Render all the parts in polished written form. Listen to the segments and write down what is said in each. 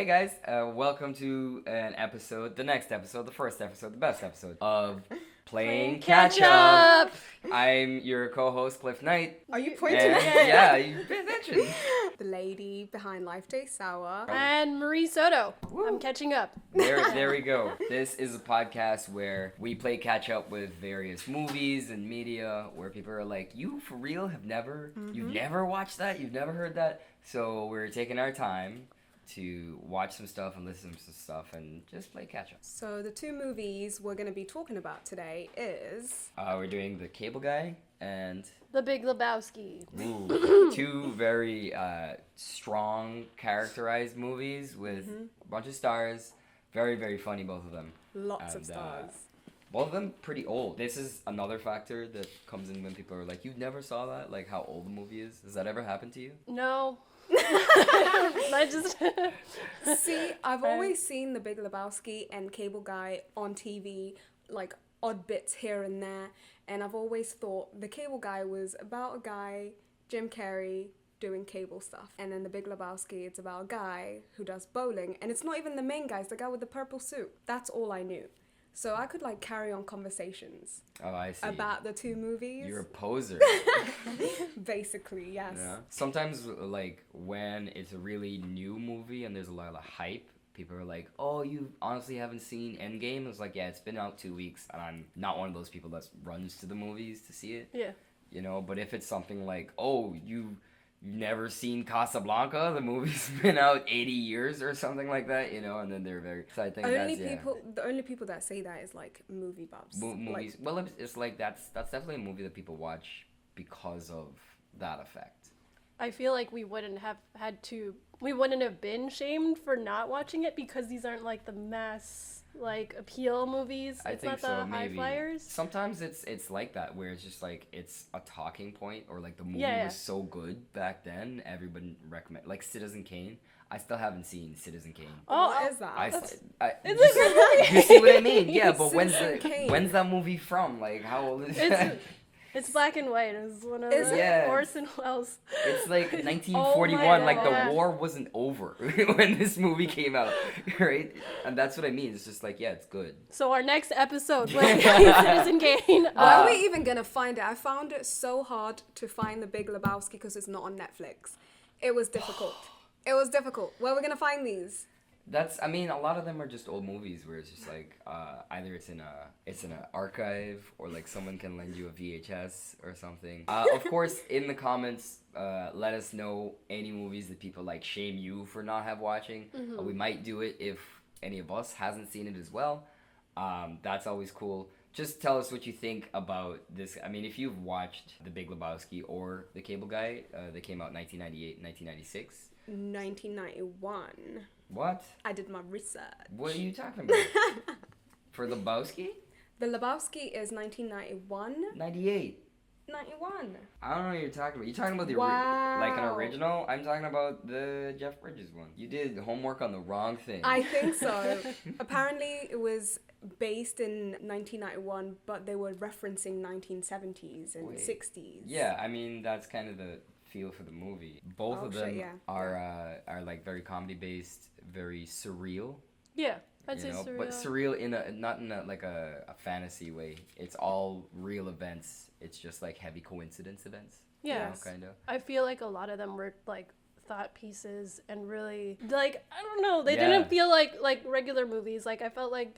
Hey guys, welcome to the next episode, the first episode, the best episode of Playing Catchup. I'm your co-host, Cliff Knight. Are you pointing And, at me? yeah, you pay attention. The lady behind Life Day Sour. And Marie Sotto. Woo. I'm catching up. There we go. This is a podcast where we play catch up with various movies and media where people are like, you for real you've never watched that? You've never heard that? So we're taking our time to watch some stuff and listen to some stuff and just play catch up. So the two movies we're going to be talking about today is... We're doing The Cable Guy and... The Big Lebowski. Two very strong, characterized movies with a bunch of stars. Very, very funny, both of them. Lots of stars. Both of them pretty old. This is another factor that comes in when people are like, you never saw that? Like how old the movie is? Does that ever happen to you? No. I just... See, I've always seen The Big Lebowski and Cable Guy on TV, like odd bits here and there. And I've always thought The Cable Guy was about a guy, Jim Carrey, doing cable stuff. And then The Big Lebowski, it's about a guy who does bowling. And it's not even the main guy, it's the guy with the purple suit. That's all I knew. So I could like carry on conversations about the two movies. You're a poser. Basically, yes. Yeah. Sometimes like when it's a really new movie and there's a lot of hype, people are like, oh, you honestly haven't seen Endgame? It's like, yeah, it's been out 2 weeks and I'm not one of those people that runs to the movies to see it. Yeah. You know, but if it's something like, oh, you've never seen Casablanca, the movie's been out 80 years or something like that, you know, and then they're very... So I think the only people that say that is like movie buffs. Movies. Well, it's like that's definitely a movie that people watch because of that effect. I feel like we wouldn't have been shamed for not watching it because these aren't like the mass like appeal movies. It's not the high flyers. Sometimes it's like that where it's just like it's a talking point or like the movie was so good back then everybody recommend like Citizen Kane. I still haven't seen Citizen Kane. Oh, what is that? You see what I mean? Yeah, but when's that movie from? Like how old is it? It's black and white. It was one of the Orson Welles. It's like 1941. Like the war wasn't over when this movie came out, right? And that's what I mean. It's just like, yeah, it's good. So our next episode was Citizen Kane. Why are we even gonna find it? I found it so hard to find The Big Lebowski because it's not on Netflix. It was difficult. It was difficult. Where are we gonna find these? I mean, a lot of them are just old movies where it's just like either it's in an archive or like someone can lend you a VHS or something. Of course, in the comments, let us know any movies that people like shame you for not have watching. We might do it if any of us hasn't seen it as well. That's always cool. Just tell us what you think about this. I mean, if you've watched The Big Lebowski or The Cable Guy, they came out in 1998 and 1996. 1991. What? I did my research. What are you talking about? For Lebowski? The Lebowski is 1991. 98. 91. I don't know what you're talking about. You're talking about like an original? I'm talking about the Jeff Bridges one. You did homework on the wrong thing. I think so. Apparently it was based in 1991, but they were referencing 1970s and 60s. Yeah, I mean, that's kind of the feel for the movie. Both of them are like very comedy based, very surreal. Yeah, I'd say surreal. But surreal not in a fantasy way. It's all real events. It's just like heavy coincidence events. Yeah, you know, kind of. I feel like a lot of them were like thought pieces and really like I don't know. They didn't feel like regular movies. Like I felt like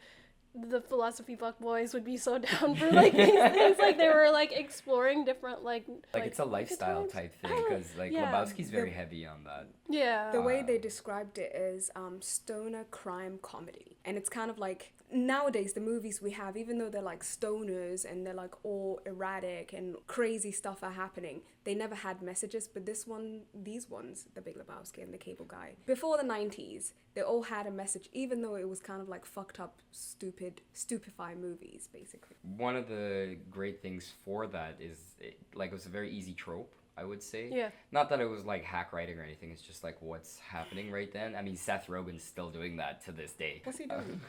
the philosophy fuck boys would be so down for like these things. Like they were like exploring different like it's a lifestyle type thing because like Lebowski's very heavy on that. Yeah. The way they described it is stoner crime comedy, and it's kind of like nowadays the movies we have, even though they're like stoners and they're like all erratic and crazy stuff are happening, they never had messages. But these ones, The Big Lebowski and The Cable Guy, before the 90s, they all had a message, even though it was kind of like fucked up, stupefy movies, basically. One of the great things for that is it was a very easy trope, I would say. Yeah. Not that it was like hack writing or anything. It's just like what's happening right then. I mean, Seth Rogen's still doing that to this day. What's he doing?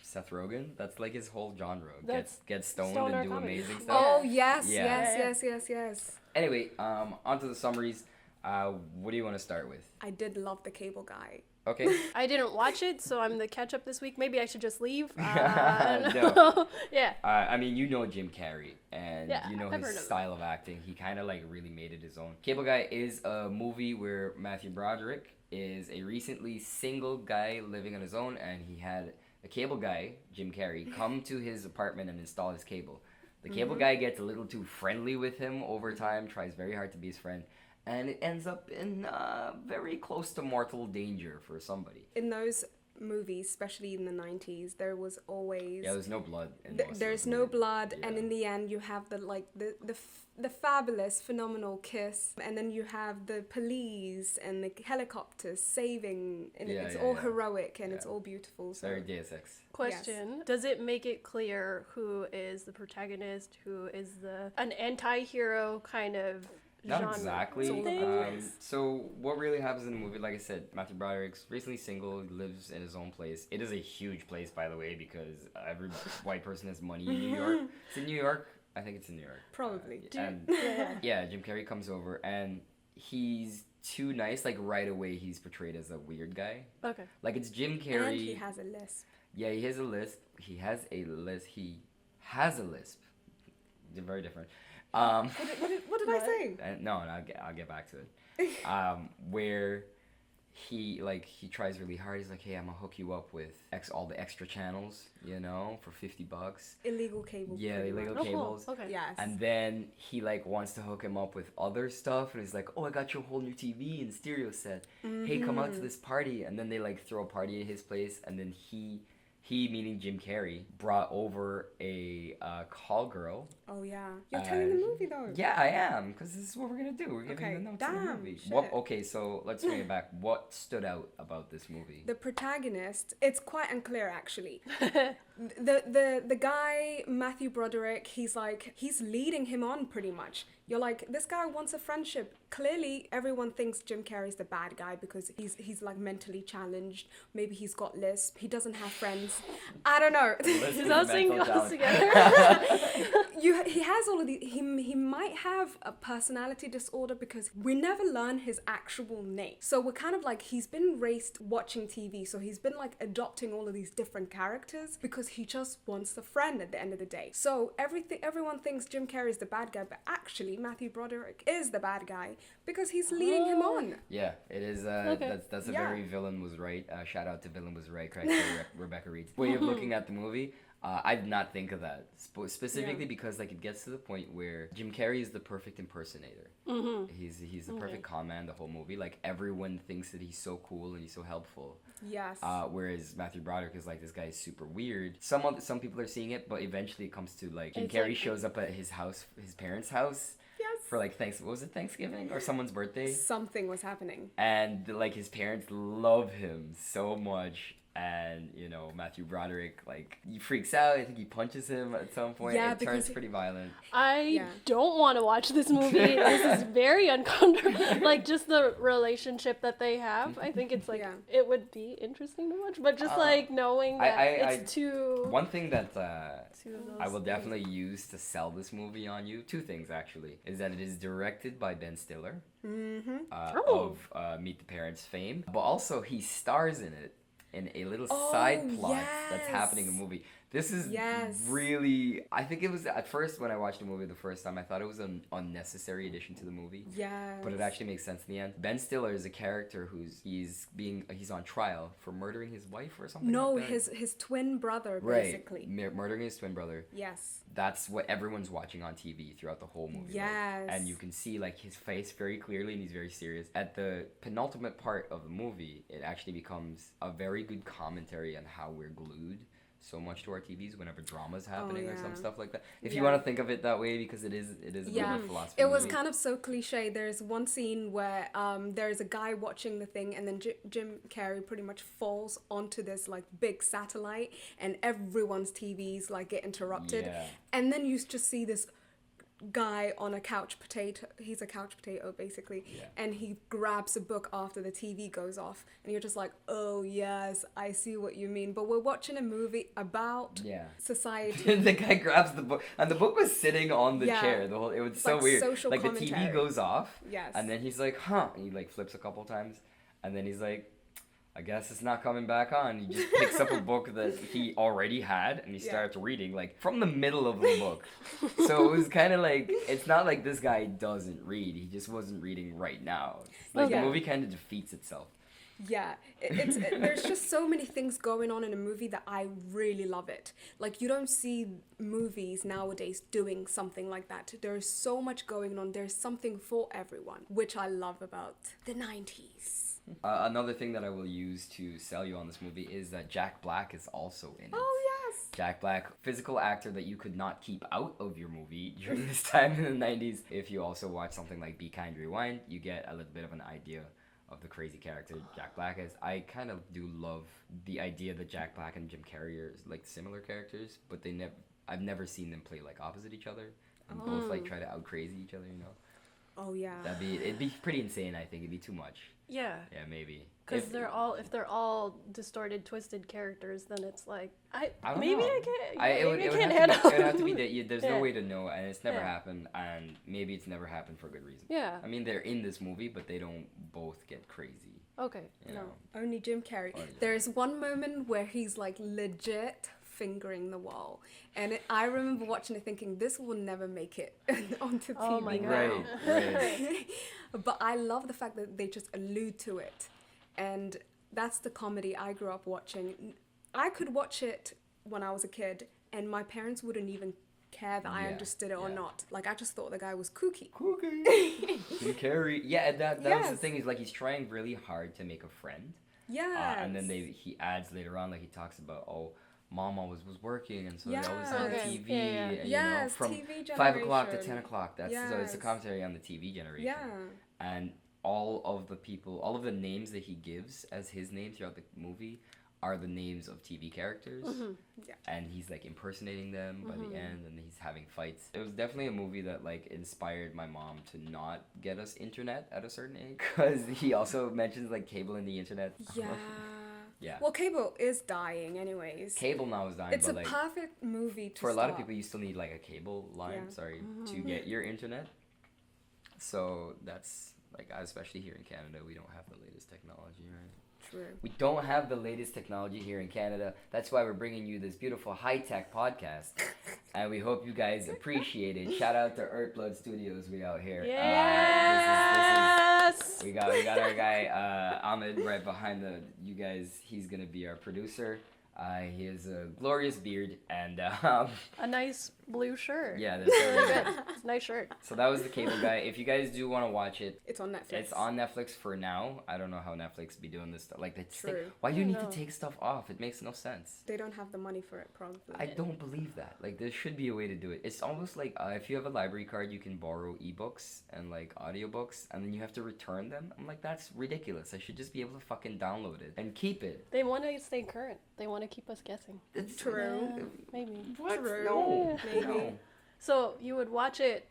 Seth Rogen, that's like his whole genre. Get stoned stoner and do comedy. amazing stuff. Oh yes, Yeah. yes. Anyway, onto the summaries. What do you want to start with? I did love The Cable Guy. Okay. I didn't watch it, so I'm the catch up this week. Maybe I should just leave. No. Yeah. I mean, you know Jim Carrey, and Yeah, you know I've heard his of him. style of acting. He kind of like really made it his own. Cable Guy is a movie where Matthew Broderick is a recently single guy living on his own, and he had a cable guy, Jim Carrey, come to his apartment and install his cable. The cable guy gets a little too friendly with him over time, tries very hard to be his friend, and it ends up in very close to mortal danger for somebody. In those movies, especially in the 90s, there was always Yeah, there's no blood. In most of there's the no movies. blood, and Yeah. in the end you have the fabulous, phenomenal kiss, and then you have the police and the helicopters saving, and Yeah, it's yeah, all yeah. heroic and it's Yeah. all beautiful. So Sorry, Deus Ex. Question: Does it make it clear who is the protagonist, who is an anti-hero kind of Not genre exactly. thing? So what really happens in the movie, like I said, Matthew Broderick's recently single, lives in his own place. It is a huge place, by the way, because every white person has money in New York. It's in New York. I think it's in New York. Probably. And yeah, Jim Carrey comes over, and he's too nice. Like right away, he's portrayed as a weird guy. Okay. Like it's Jim Carrey. And he has a lisp. Yeah, he has a lisp. He has a lisp. He has a lisp. They're very different. What did I say? No, I'll get back to it. Where he tries really hard. He's like, hey, I'm gonna hook you up with all the extra channels, you know, for $50. Illegal cable. Yeah, pretty illegal much. cables. Okay. Yes. And then he like wants to hook him up with other stuff, and he's like, oh, I got you a whole new TV and stereo set. Hey, come out to this party. And then they like throw a party at his place, and then he meaning Jim Carrey, brought over a call girl. Oh yeah. You're telling the movie though. Yeah, I am, because this is what we're gonna do. We're giving Okay, the notes of the damn, movie. shit. Okay, so let's bring it back. What stood out about this movie? The protagonist, it's quite unclear actually. The guy, Matthew Broderick, he's leading him on pretty much. You're like, this guy wants a friendship. Clearly, everyone thinks Jim Carrey's the bad guy because he's like mentally challenged. Maybe he's got lisp. He doesn't have friends. I don't know. Does that thing Mental goes challenge. together? He has all of these. He might have a personality disorder because we never learn his actual name. So we're kind of like, he's been raised watching TV, so he's been like adopting all of these different characters because he just wants a friend at the end of the day. So everyone thinks Jim Carrey is the bad guy, but actually Matthew Broderick is the bad guy because he's leading him on. Yeah, it is. Okay. That's a Yeah. very Villain Was Right. Shout out to Villain Was Right. Correct. Rebecca Reed's way of looking at the movie. I did not think of that specifically because like it gets to the point where Jim Carrey is the perfect impersonator. He's the perfect con man the whole movie. Like everyone thinks that he's so cool and he's so helpful. Yes. Whereas Matthew Broderick is like, this guy is super weird. Some people are seeing it, but eventually it comes to like Jim It's Carrey like- shows up at his house, his parents' house. Yes. For like was it Thanksgiving or someone's birthday? Something was happening. And like his parents love him so much, and you know Matthew Broderick like he freaks out. I think he punches him at some point. Yeah, It because turns pretty violent. I don't want to watch this movie. This is very uncomfortable. Like just the relationship that they have. I think it's like Yeah. it would be interesting to watch, but just like knowing that it's too. One thing that two of those I will things. definitely use to sell this movie on you. Two things actually is that it is directed by Ben Stiller Oh. of Meet the Parents fame, but also he stars in it in a little side plot that's happening in the movie. This is really, I think it was at first when I watched the movie the first time, I thought it was an unnecessary addition to the movie. Yes. But it actually makes sense in the end. Ben Stiller is a character he's on trial for murdering his wife or something. No, like that. his twin brother, Right. basically. Murdering his twin brother. Yes. That's what everyone's watching on TV throughout the whole movie. right? Yes. And you can see like his face very clearly, and he's very serious. At the penultimate part of the movie, it actually becomes a very good commentary on how we're glued so much to our TVs whenever drama's happening or some yeah. stuff like that. If Yeah. you want to think of it that way, because it is a bit of a philosophy. It was movie. kind of so cliche. There's one scene where there's a guy watching the thing, and then Jim Carrey pretty much falls onto this like big satellite, and everyone's TVs like get interrupted, Yeah. and then you just see this guy on a couch potato. He's a couch potato basically, Yeah. and he grabs a book after the TV goes off, and you're just like, oh yes, I see what you mean. But we're watching a movie about society. The guy grabs the book, and the book was sitting on the Yeah. chair. It was so Like weird. social Like the TV commentary. goes off, Yes. and then he's like, "Huh," and he like flips a couple times, and then he's like, I guess it's not coming back on. He just picks up a book that he already had and he starts reading, like, from the middle of the book. So it was kind of like, it's not like this guy doesn't read. He just wasn't reading right now. Like, the movie kind of defeats itself. Yeah, there's just so many things going on in a movie that I really love it. Like, you don't see movies nowadays doing something like that. There's so much going on. There's something for everyone, which I love about the 90s. Another thing that I will use to sell you on this movie is that Jack Black is also in it. Oh, yes. Jack Black, physical actor that you could not keep out of your movie during this time in the 90s. If you also watch something like Be Kind, Rewind, you get a little bit of an idea of the crazy character Jack Black is. I kind of do love the idea that Jack Black and Jim Carrey are like similar characters, but I've never seen them play like opposite each other and both like try to out crazy each other, you know. Oh yeah. It'd be pretty insane. I think it'd be too much. Yeah. Yeah, maybe. Because if they're all distorted, twisted characters, then it's like I don't maybe know. I can't. It would can't have handle. to be, it would have to be that there's no Yeah. way to know, and it's never Yeah. happened, and maybe it's never happened for a good reason. Yeah. I mean, they're in this movie, but they don't both get crazy. Okay. You No. know? Only Jim Carrey. Only Jim There's one moment where he's like legit fingering the wall, and I remember watching it thinking this will never make it onto TV. Oh my God. Right, right. But I love the fact that they just allude to it, and that's the comedy I grew up watching. I could watch it when I was a kid, and my parents wouldn't even care that I Yeah, understood it or yeah. not. Like, I just thought the guy was kooky. Jim Carrey. Yeah, that was the Yes. thing. Is like he's trying really hard to make a friend. Yeah. And then he adds later on, like he talks about, oh, mom always was working, and so they always Yes. had Okay. TV, Yeah, yeah. and, Yes, from TV 5 o'clock to generation. 10 o'clock. So it's a Yes. commentary on the TV generation. Yeah. And all of the names that he gives as his name throughout the movie are the names of TV characters. Yeah. And he's like impersonating them by the end, and he's having fights. It was definitely a movie that like inspired my mom to not get us internet at a certain age, because he also mentions like cable and the internet. Yeah. Yeah. Well, cable is dying, anyways. Cable now is dying, It's but a like perfect movie to for a lot of start. people, you still need like a cable line, Yeah. to get your internet. So that's like, especially here in Canada, we don't have the latest technology, right? True. We don't have the latest technology here in Canada. That's why we're bringing you this beautiful high-tech podcast, and we hope you guys appreciate it. Shout out to Earthblood Studios. We out here. Yes. We got our guy Ahmed right behind you guys. He's gonna be our producer. He has a glorious beard and A nice blue shirt. yeah, that's really good. It's a nice shirt. So that was the Cable Guy. If you guys do want to watch it, It's on Netflix. it's on Netflix for now. I don't know how Netflix be doing this stuff. Like, True. why do you I need know. to take stuff off? It makes no sense. They don't have the money for it, probably. I don't believe that. Like, there should be a way to do it. It's almost like if you have a library card, you can borrow ebooks and like audiobooks, and then you have to return them. I'm like, that's ridiculous. I should just be able to fucking download it and keep it. They want to stay current. They want to keep us guessing. It's True. Yeah, maybe. What? True. No. Maybe. No. So you would watch it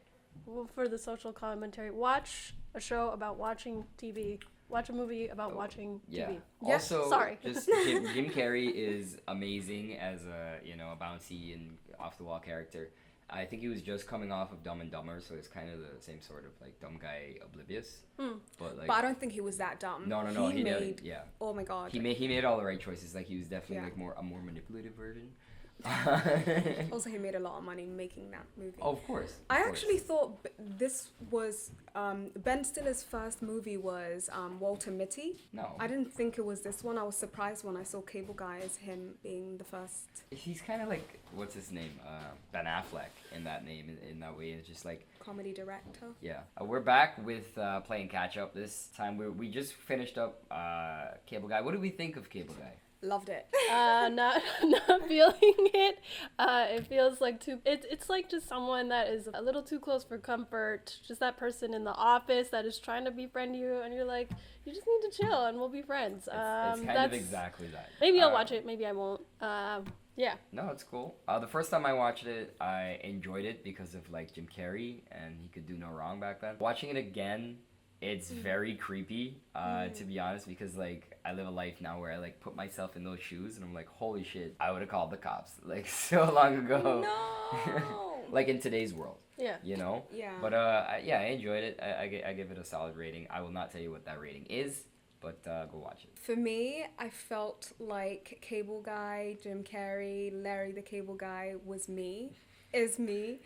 for the social commentary. Watch a show about watching TV. Watch a movie about watching Yeah. TV. Yeah, Also, sorry. just Jim Carrey a amazing as a a bouncy and off the wall character. I think he was just coming off of Dumb and Dumber, so it's kind of the same sort of like dumb guy, oblivious. But like, But I don't think he was that dumb. no, He did. made. Yeah, Oh my god. he made all the right choices. Like he was definitely Yeah. like a more manipulative version. Also, he made a lot of money making that movie. Oh, of course. I of course. actually thought this was Ben Stiller's first movie was Walter Mitty. No. I didn't think it was this one. I was surprised when I saw Cable Guy as him being the first. He's kind of like, what's his name? Ben Affleck in that name. In that way, it's just like, Comedy director. yeah. We're back with Playing Catchup. This time we just finished up Cable Guy. What do we think of Cable Guy? Loved it. Not feeling it. It feels like it's like just someone that is a little too close for comfort. Just that person in the office that is trying to befriend you, and you're like, you just need to chill, and we'll be friends. It's kind of exactly that. Maybe I'll watch it. Maybe I won't. Yeah. No, it's cool. The first time I watched it, I enjoyed it because of like Jim Carrey, and he could do no wrong back then. Watching it again, it's very creepy, to be honest, because like I live a life now where I like put myself in those shoes, and I'm like, holy shit, I would have called the cops like so long ago. No. Like in today's world, Yeah. you know. Yeah. But I enjoyed it. I give it a solid rating. I will not tell you what that rating is, but go watch it. For me, I felt like Cable Guy, Jim Carrey, Larry the Cable Guy was me. Is me.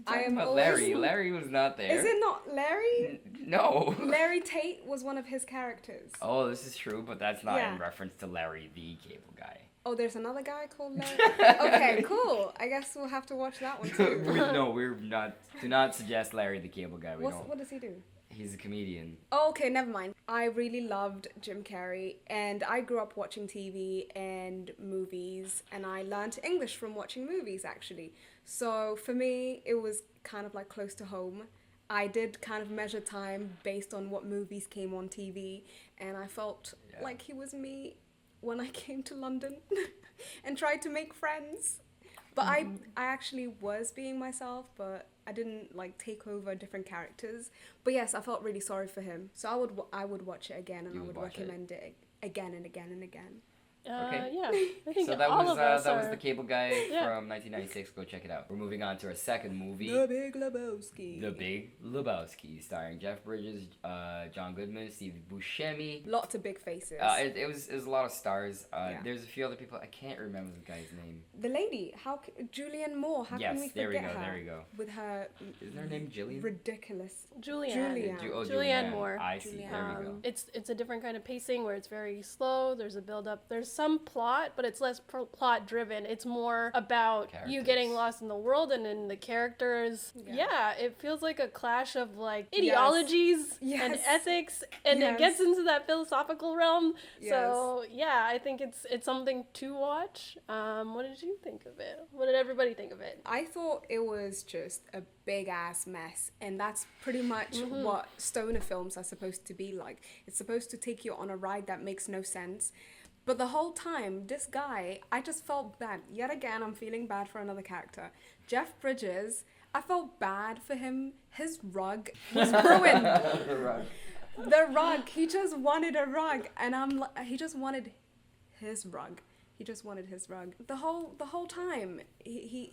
I am But always... Larry. Larry was not there. Is it not Larry? No. Larry Tate was one of his characters. Oh, this is true, but that's not Yeah. in reference to Larry the Cable Guy. Oh, there's another guy called Larry? Okay, cool. I guess we'll have to watch that one too. No, we're not. Do not suggest Larry the Cable Guy. We don't. What does he do? He's a comedian. Oh, okay, never mind. I really loved Jim Carrey, and I grew up watching TV and movies, and I learned English from watching movies, actually. So for me, it was kind of like close to home. I did kind of measure time based on what movies came on TV, and I felt like he was me when I came to London and tried to make friends. But I actually was being myself, but I didn't like take over different characters. But yes, I felt really sorry for him. So I would watch it again, and I would recommend it again and again and again. Okay. Yeah, I think So that all was of us that was are- the Cable Guy Yeah. from 1996. Go check it out. We're moving on to our second movie, The Big Lebowski. The Big Lebowski, starring Jeff Bridges, John Goodman, Steve Buscemi. Lots of big faces. It was a lot of stars. Yeah. There's a few other people. I can't remember the guy's name. The lady, Julianne Moore. How can we Yes, forget there we go. her? There we go. With her Isn't her name Jillian? ridiculous. Julianne. Julianne. Julianne Moore. I see. Julianne. There we go. It's a different kind of pacing where it's very slow. There's a build up. There's some plot, but it's less plot driven. It's more about you Characters. getting lost in the world and in the characters. Yeah. Yeah, it feels like a clash of like ideologies and Yes. ethics, and Yes. it gets into that philosophical realm. Yes. So yeah, I think it's something to watch. What did you think of it? What did everybody think of it? I thought it was just a big ass mess, and that's pretty much what stoner films are supposed to be like. It's supposed to take you on a ride that makes no sense. But the whole time, this guy, I just felt bad. Yet again, I'm feeling bad for another character. Jeff Bridges, I felt bad for him. His rug was ruined. The rug. The rug. He just wanted a rug, and he just wanted his rug. He just wanted his rug. The whole time, he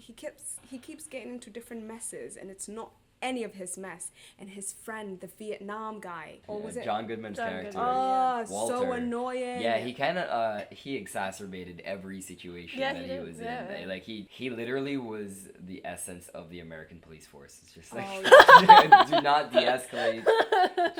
keeps getting into different messes, and it's not any of his mess. And his friend, the Vietnam guy, or was it John Goodman's John character? Goodman. Oh, so Walter. annoying. Yeah, he kind of he exacerbated every situation Yeah, that he he did, was yeah. in. Like he literally was the essence of the American police force. It's just like Oh, do not de-escalate.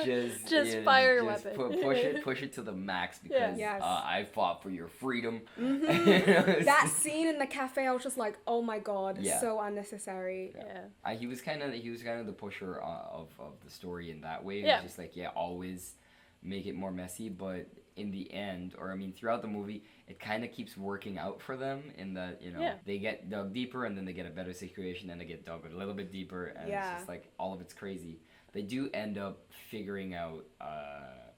Just fire your just weapon. push it to the max because Yes. I fought for your freedom. That scene in the cafe, I was just like, oh my god, Yeah. so unnecessary. Yeah. He was kind of the pusher of the story in that way. It Yeah. was just like always make it more messy, but in the end, or I mean throughout the movie, it kind of keeps working out for them in that they get dug deeper and then they get a better situation and they get dug a little bit deeper and it's just like all of it's crazy. They do end up figuring out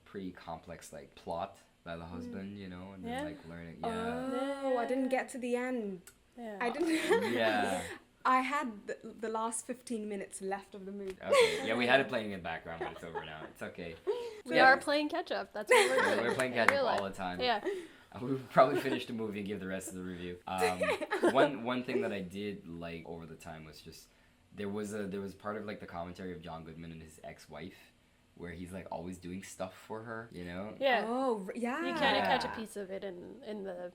pretty complex like plot by the husband, and then like learning. Oh, I didn't get to the end. Yeah. I didn't. Yeah. I had the last 15 minutes left of the movie. Okay. Yeah, we had it playing in the background, but it's over now. It's okay. We are playing catch up. That's what we're doing. We're playing in catch real up life. all the time. Yeah. We'll probably finish the movie and give the rest of the review. One thing that I did like over the time was just there was part of like the commentary of John Goodman and his ex-wife where he's like always doing stuff for her, Yeah. Oh, yeah. You kind of catch a Yeah. piece of it in the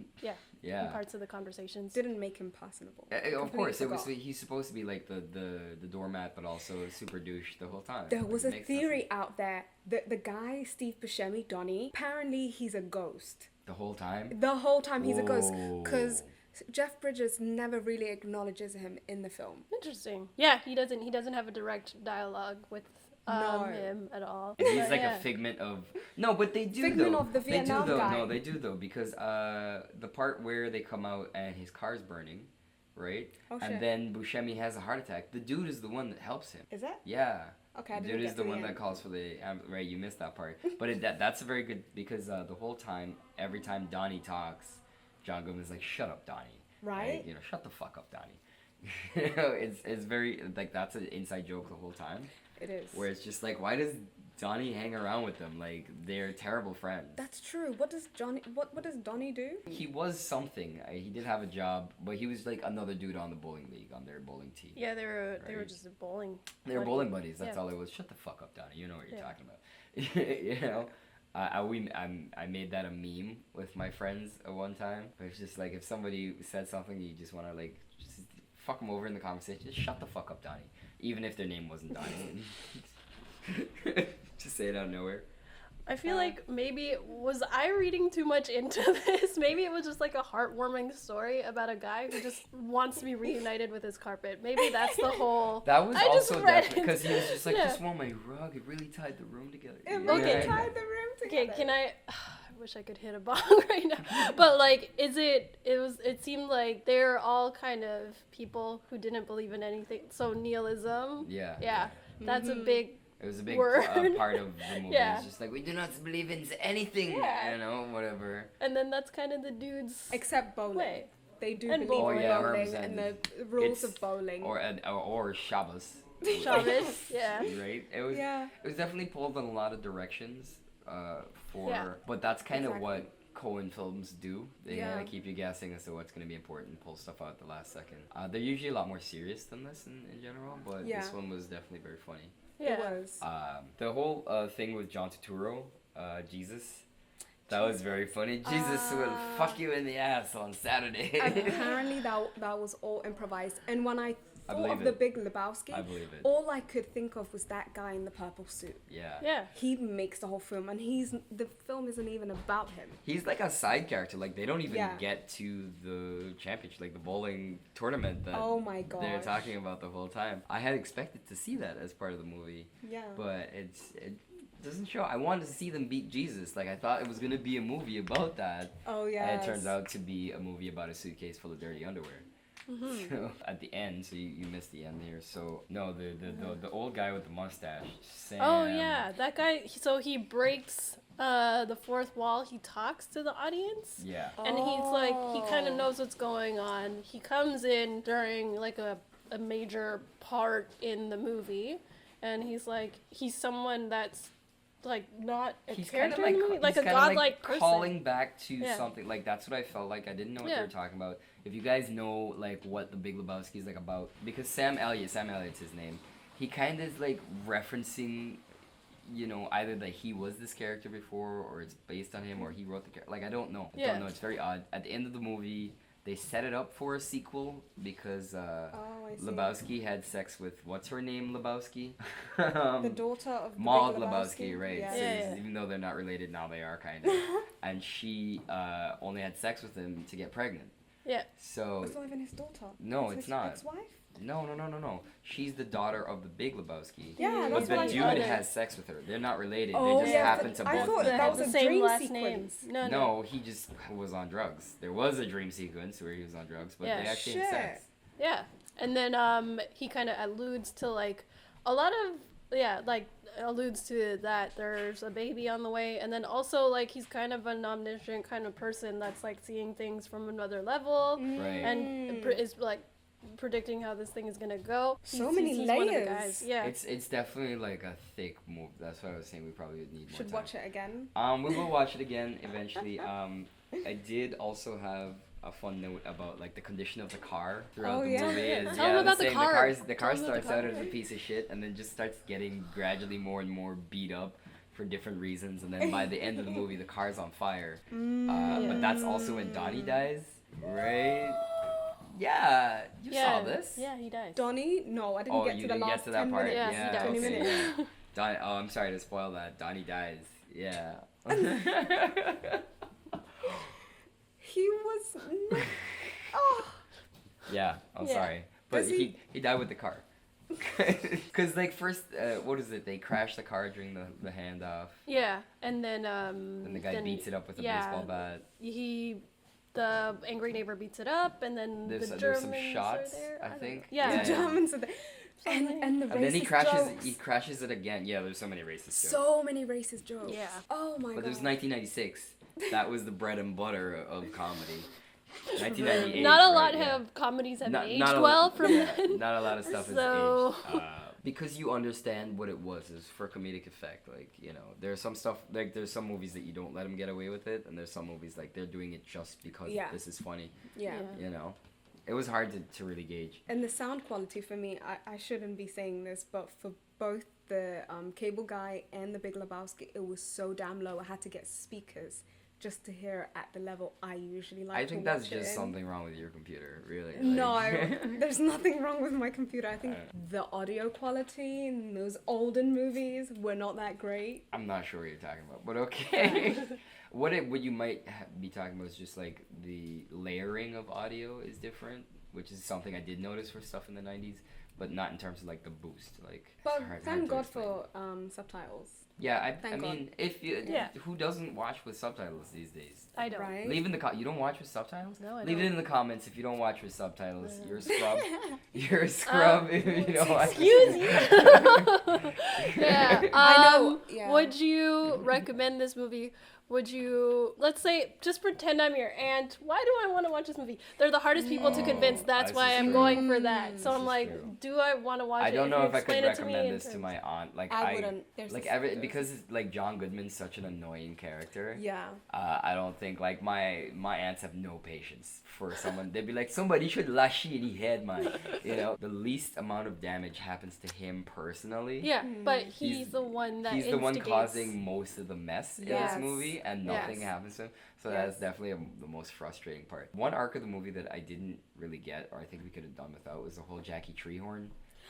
in parts of the conversations. Didn't make him personable. Of Completely course, forgot. he's supposed to be like the doormat, but also a super douche the whole time. There was a Makes no theory sense. out there that the guy, Steve Buscemi, Donnie, apparently he's a ghost. The whole time. The whole time he's a ghost. Whoa. Because Jeff Bridges never really acknowledges him in the film. Interesting. Yeah, he doesn't have a direct dialogue with No. him at all. And he's But like yeah. a figment of but they do Figment though. of the Vietnam they do though. guy. No, they do though because the part where they come out and his car's burning, right? Oh, shit. And then Buscemi has a heart attack. The dude is the one that helps him. Is it? Yeah. Okay, I The didn't dude is get the to one end. that calls for the right. You missed that part, but that's a very good because the whole time, every time Donnie talks, John Goodman's like, "Shut up, Donnie." Right? Like, shut the fuck up, Donnie. It's very like that's an inside joke the whole time. It is. Where it's just like, why does Donnie hang around with them? Like they're terrible friends. That's true. What does Donnie do? He was something. He did have a job, but he was like another dude on the bowling league on their bowling team. Yeah, they were Right. just a bowling. They were buddy. bowling buddies. That's Yeah. all it was. Shut the fuck up, Donnie. You know what you're Yeah. talking about. I made that a meme with my friends at one time. But it's just like if somebody said something, you just want to like just fuck them over in the conversation. Just shut the fuck up, Donnie. Even if their name wasn't Donnie. Just say it out of nowhere. I feel like maybe was I reading too much into this? Maybe it was just like a heartwarming story about a guy who just wants to be reunited with his carpet. Maybe that's the whole. That was I also just read definitely because he was just like, Yeah. just want my rug. It really tied the room together. It Yeah. really tied the room Okay, together. can I wish I could hit a bong right now. But like it seemed like they're all kind of people who didn't believe in anything. So nihilism. Yeah. Yeah. That's a Mhm. big It was a big Word. part of the movie. Yeah. It's just like, we do not believe in anything. Yeah. You know, whatever. and then that's kind of the dude's Except bowling. way. They do And believe bowling. in Oh, yeah, bowling 100%. and the rules It's- of bowling. Or Shabbos. Shabbos, yeah. Right? It was Yeah. it was definitely pulled in a lot of directions for Yeah. but that's kind of Exactly. what Coen films do. They Yeah. keep you guessing as to what's going to be important, pull stuff out at the last second. They're usually a lot more serious than this in general, but Yeah. this one was definitely very funny. Yeah. It was. The whole thing with John Turturro, Jesus, that was very funny. Jesus will fuck you in the ass on Saturday. Apparently that was all improvised. And when I thought believe of The it. Big Lebowski, I believe it. all I could think of was that guy in the purple suit. Yeah. Yeah. He makes the whole film, and the film isn't even about him. He's like a side character. Like they don't even Yeah. get to the championship, like the bowling tournament that Oh my god. they're talking about the whole time. I had expected to see that as part of the movie, Yeah. but it doesn't show. I wanted to see them beat Jesus. Like I thought it was gonna be a movie about that, Oh yeah. and it turns out to be a movie about a suitcase full of dirty underwear. Mm-hmm. So at the end, so you missed the end here. So no, the old guy with the mustache, Sam. Oh yeah, that guy. So he breaks the fourth wall. He talks to the audience. Yeah. And he's like, he kind of Oh. knows what's going on. He comes in during like a major part in the movie, and he's like, he's someone that's like not a He's kind of character in the movie, like a he's kinda godlike person. calling back to Yeah. something. Like that's what I felt like. I didn't know what Yeah. they were talking about. If you guys know like what the Big Lebowski is like about, because Sam Elliott's his name. He kind of is like referencing, you know, either that he was this character before, or it's based on him, or he wrote the character. Like I don't know. I Yeah. don't know. It's very odd. At the end of the movie, they set it up for a sequel because Oh, I see. Lebowski had sex with what's her name, Lebowski. The daughter of the Maud Big Lebowski, right? Yeah. So Yeah. even though they're not related, now they are kind of. And she only had sex with him to get pregnant. Yeah. So It's not even his daughter. No, It's it's his not. ex-wife? no. She's the daughter of the Big Lebowski. Yeah, But that's the what I dude thought. has sex with her. They're not related. Oh, they just yeah, happen but to I both. thought be that was the a same dream last sequence. names. No. No, he just was on drugs. There was a dream sequence where he was on drugs, but Yeah. they actually had sex. Yeah. And then he kind of alludes to like a lot of like alludes to that there's a baby on the way, and then also like he's kind of an omniscient kind of person that's like seeing things from another level Right. and is like predicting how this thing is gonna go. So many he's one of the layers. guys. Yeah. It's definitely like a thick move. That's what I was saying. We probably would need more Should time. watch it again. We will watch it again eventually. I did also have a fun note about like the condition of the car throughout Oh, the yeah. movie. Is, Tell 'em about the same. car. The car Tell 'em about starts the out car. as a piece of shit and then just starts getting gradually more and more beat up for different reasons, and then by the end of the movie, the car's on fire. But that's also when Donnie dies, right? Yeah, you saw this. Yeah, he dies. Donnie? No, I didn't Oh, get you to the didn't last get to that 10 part. minutes. Yeah, Yeah, he dies. 20 okay, minutes. yeah. Donnie, oh, I'm sorry to spoil that. Donnie dies. Yeah. He was... Oh. Yeah, I'm Yeah. sorry. But Does he- he died with the car. Because, like, first, what is it? They crash the car during the handoff. Yeah, and then And the guy beats it up with a yeah, baseball bat. The angry neighbor beats it up, and then There's the some Germans shots, are there. I don't think. know. Yeah. The Yeah. Germans are there. And the racist And then jokes. he crashes it again. Yeah, there's so many racist jokes. So many racist jokes. Yeah. Oh my But god. it was 1996. That was the bread and butter of comedy. 1998. Not a lot right, yeah. of comedies have Not- aged not a- well from yeah, then. Not a lot of stuff So- is aged. Because you understand what it was for comedic effect. Like, you know, there's some stuff, like, there's some movies that you don't let them get away with it, and there's some movies, like, they're doing it just because Yeah. this is funny, Yeah. Yeah. you know? It was hard to really gauge. And the sound quality for me, I shouldn't be saying this, but for both the Cable Guy and The Big Lebowski, it was so damn low. I had to get speakers just to hear at the level I usually like I to think watch that's just it in. something wrong with your computer, really. No, Like- there's nothing wrong with my computer. I think the audio quality in those olden movies were not that great. I'm not sure what you're talking about, but okay. What you might be talking about is just like the layering of audio is different, which is something I did notice for stuff in the 90s, but not in terms of like the boost. Like, But it's hard thank to God explain. for subtitles. Yeah, I Thank mean, if you, Yeah. who doesn't watch with subtitles these days? I don't. Right? Leave in the you don't watch with subtitles? No, I Leave don't. it in the comments if you don't watch with subtitles. No. You're a scrub. You're a scrub if you don't watch. Excuse you. Yeah. I know, yeah. Would you recommend this movie? Would you, let's say, just pretend I'm your aunt. Why do I want to watch this movie? They're the hardest people to convince. That's this why is I'm true. going for that. So This I'm is like, true. do I want to watch it? I don't know you if I could explain it to me recommend in this to terms- my aunt. Like I wouldn't. There's because like John Goodman's such an annoying character. Yeah. I don't think like my aunts have no patience for someone. They'd be like, somebody should lash you in the head, man. You know, the least amount of damage happens to him personally. Yeah, but he's the one that He's the one instigates- causing most of the mess in Yes. this movie, and nothing Yes. happens to him. So Yes. that's definitely the most frustrating part. One arc of the movie that I didn't really get, or I think we could have done without, was the whole Jackie Treehorn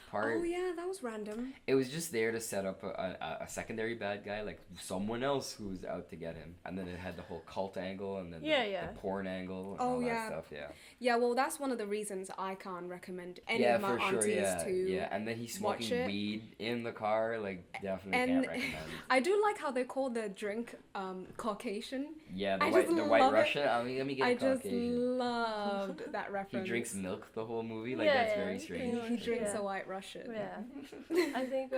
part. Oh yeah, that was random. It was just there to set up a secondary bad guy, like someone else who's out to get him. And then it had the whole cult angle, and then the porn angle, and all yeah. that stuff, yeah. Yeah, well, that's one of the reasons I can't recommend any Yeah, of my for sure, aunties yeah. to. Yeah, and then he's watch smoking it. weed in the car, like, definitely And can't recommend. I do like how they call the drink Caucasian. Yeah, I the just white love it. Russian. I mean, let me get I a just Caucasian. loved that He reference. drinks milk the whole movie. Like, Yeah, that's yeah, very he strange. He drinks Yeah. a white Russian. Yeah. I think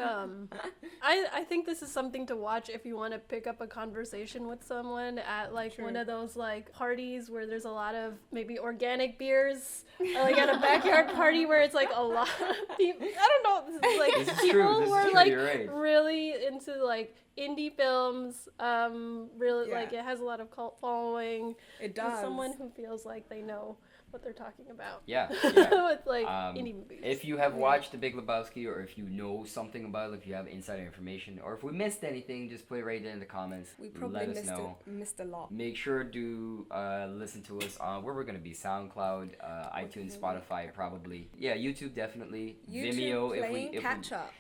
I think this is something to watch if you want to pick up a conversation with someone at like one True. of those like parties where there's a lot of maybe organic beers, or like at a backyard party where it's like a lot of people. I don't know. This is like This is people true, this who is are true, like you're right. really into like indie films. Really Yeah. like it has a lot of cult following. It Just does. someone who feels like they know what they're talking about. Yeah, yeah. With like Um, indie movies. If you have watched The Big Lebowski, or if you know something about it, if you have insider information, or if we missed anything, just put it right there in the comments. We probably Let us missed know. missed a lot. Make sure to listen to us on where we're gonna be: SoundCloud, iTunes, Spotify, probably. Yeah, YouTube definitely. YouTube Vimeo playing if catch up.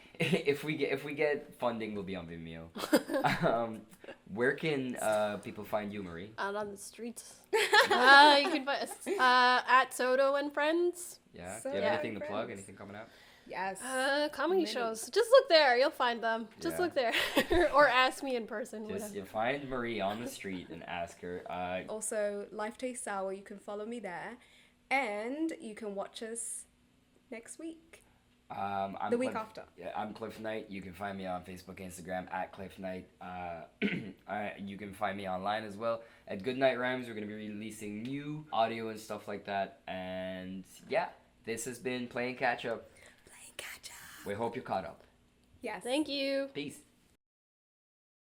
we if we get funding, we'll be on Vimeo. Where can people find you, Marie? Out on the streets. You can find us at Sotto and Friends. Yeah. So Do you have yeah. anything to plug? Friends. Anything coming out? Yes. Comedy Many. shows. Just look there. You'll find them. Just Yeah. look there. Or ask me in person. Just Whatever. you find Marie on the street and ask her. Also, Life Tastes Sour. You can follow me there, and you can watch us next week. I'm The week Cliff- after. Yeah, I'm Cliff Knight. You can find me on Facebook, Instagram at Cliff Knight. You can find me online as well at Goodnight Rhymes. We're gonna be releasing new audio and stuff like that. And yeah, this has been Playing Catch Up. Playing catch up. We hope you're caught up. Yes. Thank you. Peace.